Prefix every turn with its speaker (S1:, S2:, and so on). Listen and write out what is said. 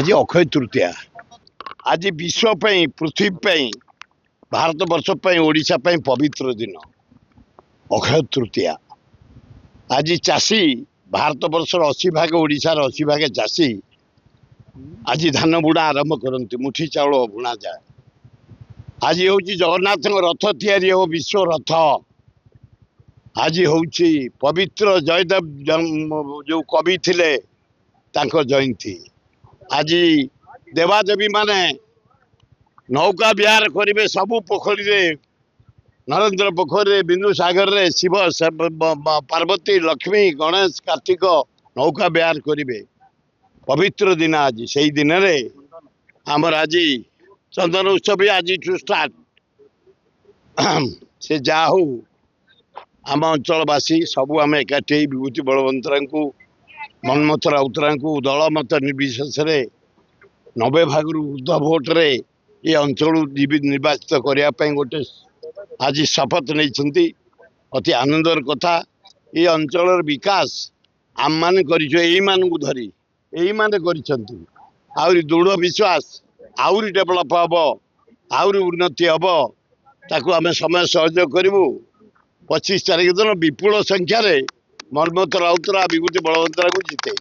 S1: आज अक्षय तृतीया आज विश्व पृथ्वी भारत वर्ष ओडिशा पवित्र दिन अक्षय तृतीया आज चाषी भारत वर्ष 80 भाग ओडिशार 80 भाग चाषी आज धान बुणा आरंभ करती मुठी चाउल बुणा जाए। आज हूँ जगन्नाथ रथ तैयारी हो विश्व रथ। आज हूँ पवित्र जयदेव जो कवि थिले तांको जयंती। आज देवादेवी माने नौका विहार करेंगे सबू पोखरी रे नरेंद्र पोखरी बिंदु सागर रे शिव पार्वती लक्ष्मी गणेश कार्तिक नौका विहार करेंगे पवित्र दिन। आज से दिन रे आमर आज चंदन उत्सव आज स्टार्ट से जा हो आम अंचलवासी सबू आम एकाठी विभूति बलवंतरा को मनमथ राउतरा को दलमत निर्विशेष 90 भाग ऊर्ध भोट रे ये अंचल निर्वाचित करने गोटे आज शपथ नहीं अति आनंदर कथा। ये अंचल विकास आम मान धरी यही माने आहरी दृढ़ विश्वास आहरी डेभलप हम आहरी उन्नति हम ताकू आम समय सहयोग करूँ। 25 तारीख दिन विपुल संख्यार मनमथ राउतरा विभूति बलवंतरा को जिते।